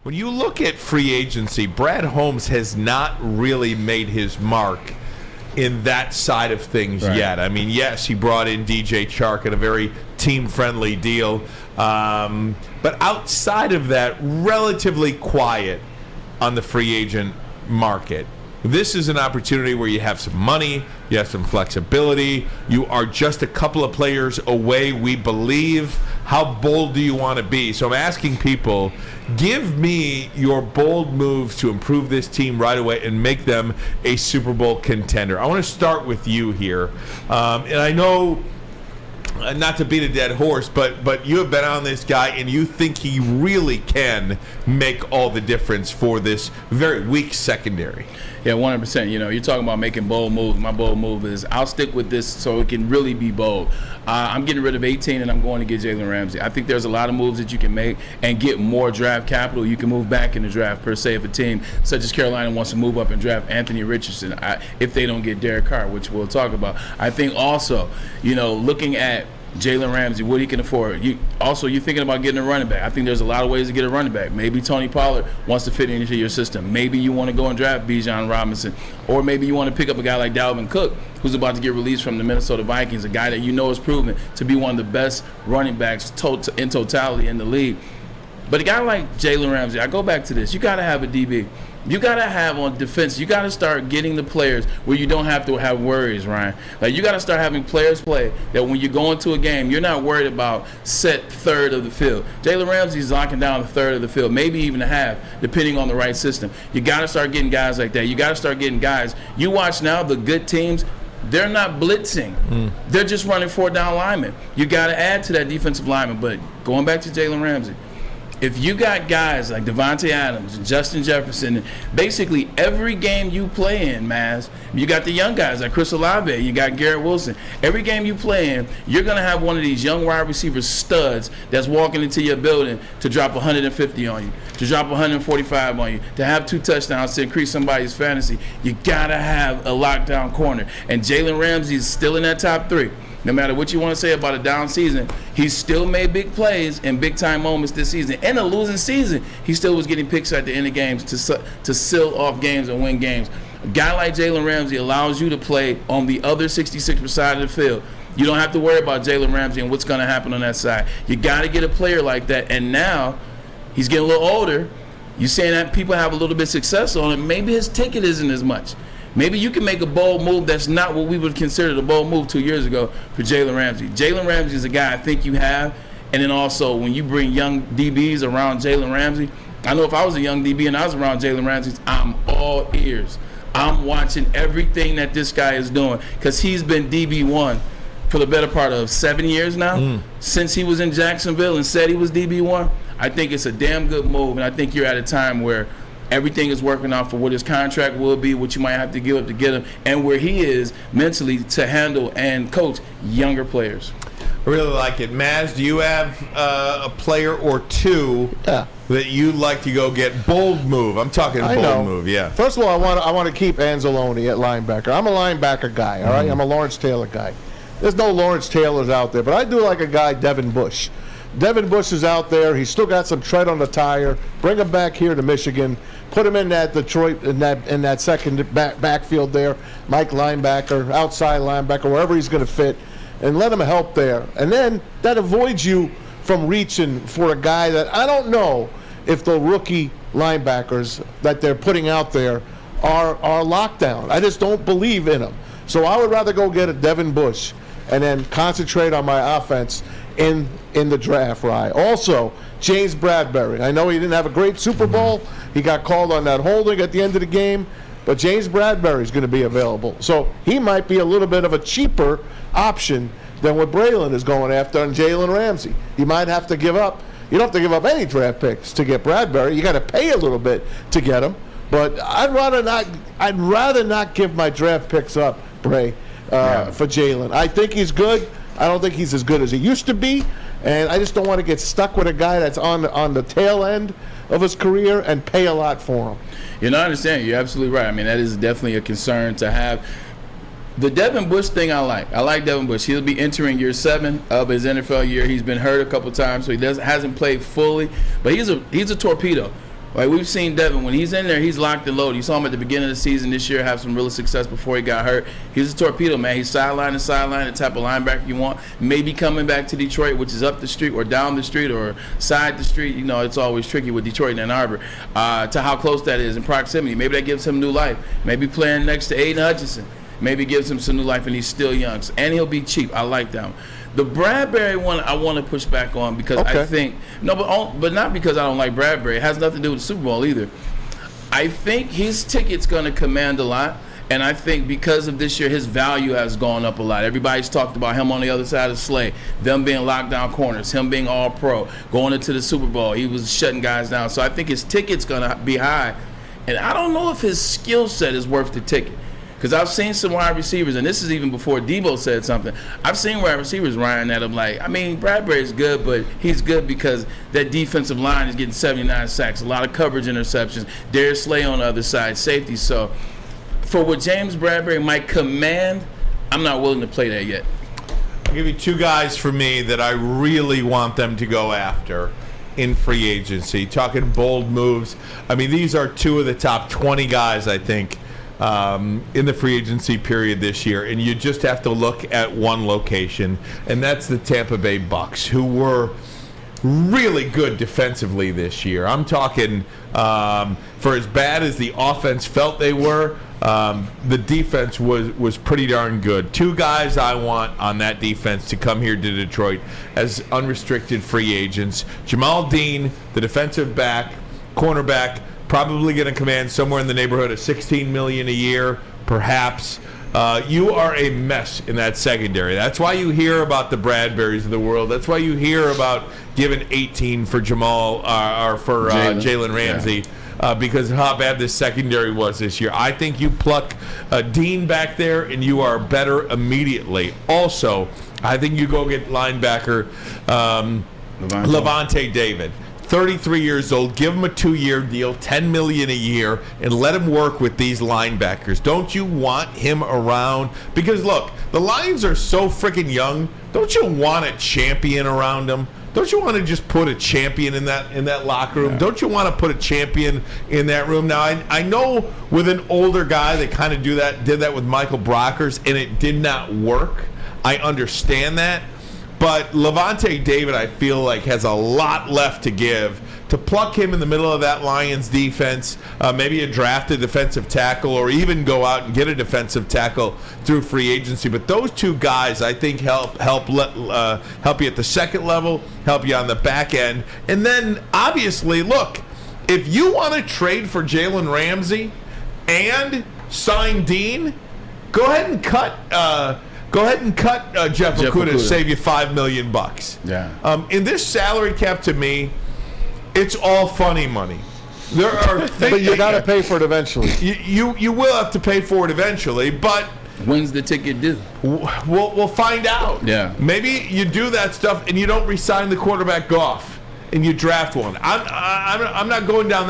when you look at free agency, Brad Holmes has not really made his mark in that side of things yet. I mean, yes, he brought in DJ Chark at a very team-friendly deal. But outside of that, relatively quiet on the free agent market. This is an opportunity where you have some money, you have some flexibility, you are just a couple of players away, we believe. How bold do you want to be? So I'm asking people, give me your bold moves to improve this team right away and make them a Super Bowl contender. I want to start with you here. And I know, not to beat a dead horse, but you have been on this guy, and you think he really can make all the difference for this very weak secondary. Yeah, 100%. You know, you're talking about making bold moves. My bold move is I'll stick with this so it can really be bold. I'm getting rid of 18, and I'm going to get Jalen Ramsey. I think there's a lot of moves that you can make and get more draft capital. You can move back in the draft, per se, if a team such as Carolina wants to move up and draft Anthony Richardson if they don't get Derek Carr, which we'll talk about. I think also, you know, looking at Jalen Ramsey, what he can afford. You're thinking about getting a running back. I think there's a lot of ways to get a running back. Maybe Tony Pollard wants to fit into your system. Maybe you want to go and draft Bijan Robinson. Or maybe you want to pick up a guy like Dalvin Cook, who's about to get released from the Minnesota Vikings, a guy that you know is proven to be one of the best running backs in totality in the league. But a guy like Jalen Ramsey, I go back to this. You got to have a DB. You got to have on defense, you got to start getting the players where you don't have to have worries, Ryan. Like, you got to start having players play that when you go into a game, you're not worried about set third of the field. Jalen Ramsey's locking down a third of the field, maybe even a half, depending on the right system. You got to start getting guys like that. You got to start getting guys. You watch now, the good teams, they're not blitzing. They're just running 4-down linemen. You got to add to that defensive lineman. But going back to Jalen Ramsey, if you got guys like Devontae Adams and Justin Jefferson, and basically every game you play in, Maz, you got the young guys like Chris Olave, you got Garrett Wilson. Every game you play in, you're going to have one of these young wide receiver studs that's walking into your building to drop 150 on you, to drop 145 on you, to have 2 touchdowns to increase somebody's fantasy. You got to have a lockdown corner. And Jalen Ramsey is still in that top 3. No matter what you want to say about a down season, he still made big plays in big-time moments this season. In a losing season, he still was getting picks at the end of games to seal off games and win games. A guy like Jalen Ramsey allows you to play on the other 66% side of the field. You don't have to worry about Jalen Ramsey and what's going to happen on that side. You got to get a player like that, and now he's getting a little older. You're saying that people have a little bit of success on him. Maybe his ticket isn't as much. Maybe you can make a bold move that's not what we would have considered a bold move 2 years ago for Jalen Ramsey. Jalen Ramsey is a guy I think you have. And then also, when you bring young DBs around Jalen Ramsey, I know if I was a young DB and I was around Jalen Ramsey, I'm all ears. I'm watching everything that this guy is doing because he's been DB1 for the better part of 7 years now, since he was in Jacksonville and said he was DB1. I think it's a damn good move, and I think you're at a time where everything is working out for what his contract will be, what you might have to give up to get him, and where he is mentally to handle and coach younger players. I really like it. Maz, do you have a player or two that you'd like to go get? Bold move. I'm talking bold move, yeah. First of all, I want to keep Anzalone at linebacker. I'm a linebacker guy, all right? I'm a Lawrence Taylor guy. There's no Lawrence Taylors out there, but I do like a guy, Devin Bush. Devin Bush is out there. He's still got some tread on the tire. Bring him back here to Michigan. Put him in that Detroit in that second backfield there, Mike linebacker, outside linebacker, wherever he's going to fit, and let him help there. And then that avoids you from reaching for a guy that I don't know if the rookie linebackers that they're putting out there are lockdown. I just don't believe in them. So I would rather go get a Devin Bush and then concentrate on my offense in the draft, right? Also, James Bradbury. I know he didn't have a great Super Bowl. He got called on that holding at the end of the game, but James Bradbury is going to be available. So he might be a little bit of a cheaper option than what Braylon is going after on Jalen Ramsey. You might have to give up. You don't have to give up any draft picks to get Bradbury. You got to pay a little bit to get him. But I'd rather not give my draft picks up, Bray, for Jalen. I think he's good. I don't think he's as good as he used to be, and I just don't want to get stuck with a guy that's on the tail end of his career and pay a lot for him. You know, I understand. You're absolutely right. I mean, that is definitely a concern to have. The Devin Bush thing I like. I like Devin Bush. He'll be entering year 7 of his NFL year. He's been hurt a couple times, so he hasn't played fully, but he's a torpedo. Like we've seen Devin, when he's in there, he's locked and loaded. You saw him at the beginning of the season this year have some real success before he got hurt. He's a torpedo, man. He's sideline to sideline, the type of linebacker you want. Maybe coming back to Detroit, which is up the street or down the street or side the street. You know, it's always tricky with Detroit and Ann Arbor to how close that is in proximity. Maybe that gives him new life. Maybe playing next to Aiden Hutchinson. Maybe gives him some new life, and he's still young. And he'll be cheap. I like that one. The Bradbury one I want to push back on because I think but not because I don't like Bradbury. It has nothing to do with the Super Bowl either. I think his ticket's going to command a lot, and I think because of this year, his value has gone up a lot. Everybody's talked about him on the other side of the sleigh, them being lockdown corners, him being all pro, going into the Super Bowl. He was shutting guys down. So I think his ticket's going to be high, and I don't know if his skill set is worth the ticket. Because I've seen some wide receivers, and this is even before Debo said something. I've seen wide receivers, Ryan, that I'm like, I mean, Bradbury's good, but he's good because that defensive line is getting 79 sacks, a lot of coverage interceptions. Darius Slay on the other side, safety. So for what James Bradbury might command, I'm not willing to play that yet. I'll give you two guys for me that I really want them to go after in free agency. Talking bold moves. I mean, these are two of the top 20 guys, I think, in the free agency period this year, and you just have to look at one location, and that's the Tampa Bay Bucks, who were really good defensively this year. I'm talking for as bad as the offense felt they were, the defense was pretty darn good. Two guys I want on that defense to come here to Detroit as unrestricted free agents. Jamal Dean, the defensive back, cornerback, probably going to command somewhere in the neighborhood of $16 million a year, perhaps. You are a mess in that secondary. That's why you hear about the Bradburys of the world. That's why you hear about giving 18 for Jamal or for Jalen Ramsey, because of how bad this secondary was this year. I think you pluck Dean back there, and you are better immediately. Also, I think you go get linebacker Levante David. 33 years old, give him a 2-year deal, $10 million a year, and let him work with these linebackers. Don't you want him around? Because look, the Lions are so freaking young. Don't you want a champion around them? Don't you want to just put a champion in that locker room? Yeah. Don't you want to put a champion in that room? Now, I know with an older guy, they kind of did that with Michael Brockers, and it did not work. I understand that. But Levante David, I feel like, has a lot left to give. To pluck him in the middle of that Lions defense, maybe a drafted defensive tackle, or even go out and get a defensive tackle through free agency. But those two guys, I think, help you at the second level, help you on the back end. And then, obviously, look, if you want to trade for Jalen Ramsey and sign Dean, go ahead and cut Jeff Okudah to save you $5 million. Yeah. In this salary cap, to me, it's all funny money. There are things, but you got to pay for it eventually. You will have to pay for it eventually, but when's the ticket due? We'll find out. Yeah. Maybe you do that stuff and you don't re-sign the quarterback Goff and you draft one. I'm not going down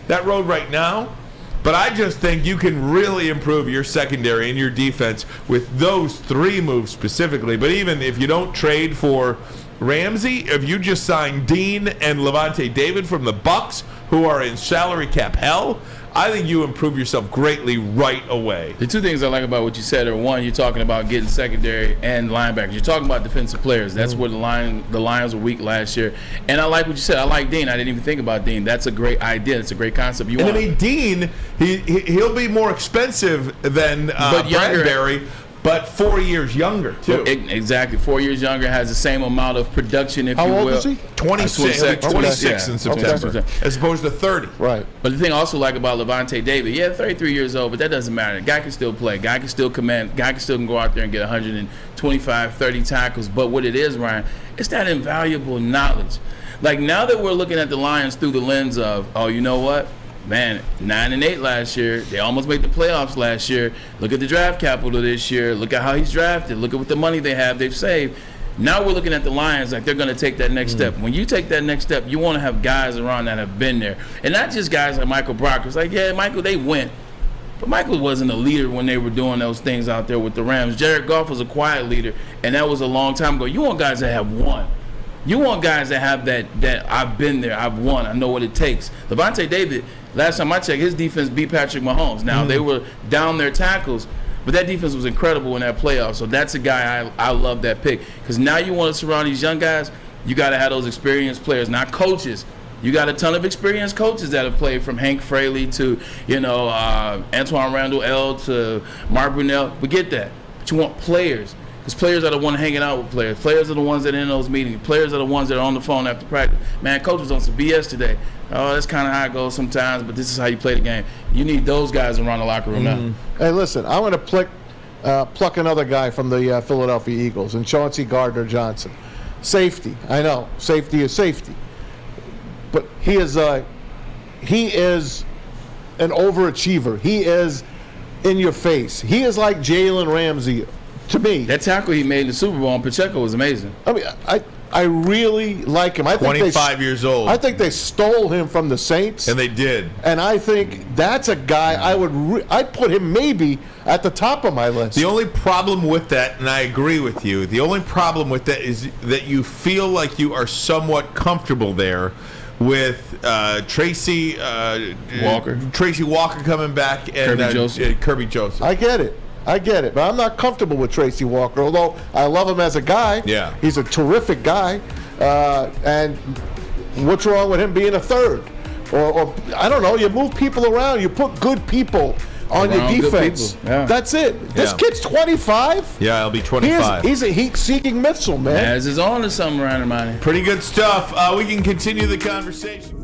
that road right now. But I just think you can really improve your secondary and your defense with those three moves specifically. But even if you don't trade for Ramsey, if you just sign Dean and Levante David from the Bucks, who are in salary cap hell, I think you improve yourself greatly right away. The two things I like about what you said are, one, you're talking about getting secondary and linebackers. You're talking about defensive players. That's where the Lions were weak last year. And I like what you said. I like Dean. I didn't even think about Dean. That's a great idea. It's a great concept. I mean, Dean, he'll be more expensive than Bradbury. But 4 years younger, too. Exactly. 4 years younger, has the same amount of production, if you will. How old is he? 26 in September, as opposed to 30. Right. But the thing I also like about Levante David, 33 years old, but that doesn't matter. Guy can still play. Guy can still command. Guy can still go out there and get 125, 30 tackles. But what it is, Ryan, it's that invaluable knowledge. Like, now that we're looking at the Lions through the lens of, oh, you know what? Man, 9-8 last year. They almost made the playoffs last year. Look at the draft capital this year. Look at how he's drafted. Look at what the money they've saved. Now we're looking at the Lions like they're going to take that next step. When you take that next step, you want to have guys around that have been there. And not just guys like Michael Brockers. Like, yeah, Michael, they went. But Michael wasn't a leader when they were doing those things out there with the Rams. Jared Goff was a quiet leader, and that was a long time ago. You want guys that have won. You want guys that have that I've been there, I've won, I know what it takes. Levante David, last time I checked, his defense beat Patrick Mahomes. Now, they were down their tackles, but that defense was incredible in that playoff. So that's a guy I love that pick. Because now you want to surround these young guys, you got to have those experienced players, not coaches. You got a ton of experienced coaches that have played, from Hank Fraley to, Antoine Randall L to Mark Brunell. We get that. But you want players. Because players are the ones hanging out with players. Players are the ones that are in those meetings. Players are the ones that are on the phone after practice. Man, coaches on some BS today. Oh, that's kind of how it goes sometimes, but this is how you play the game. You need those guys around the locker room now. Hey, listen, I want to pluck another guy from the Philadelphia Eagles, and Chauncey Gardner-Johnson. Safety. I know. Safety is safety. But he is an overachiever. He is in your face. He is like Jalen Ramsey to me. That tackle he made in the Super Bowl on Pacheco was amazing. I mean, I really like him. 25 years old. I think they stole him from the Saints. And they did. And I think that's a guy I'd put him maybe at the top of my list. The only problem with that, and I agree with you, the only problem with that is that you feel like you are somewhat comfortable there with Tracy Walker coming back and Kirby Joseph. I get it, but I'm not comfortable with Tracy Walker, although I love him as a guy. Yeah. He's a terrific guy. And what's wrong with him being a third? Or I don't know, you move people around, you put good people on your defense. Yeah. That's it. This kid's 25. Yeah, he'll be 25. He's a heat-seeking missile, man. As is on to something around Ermanni. Pretty good stuff. We can continue the conversation.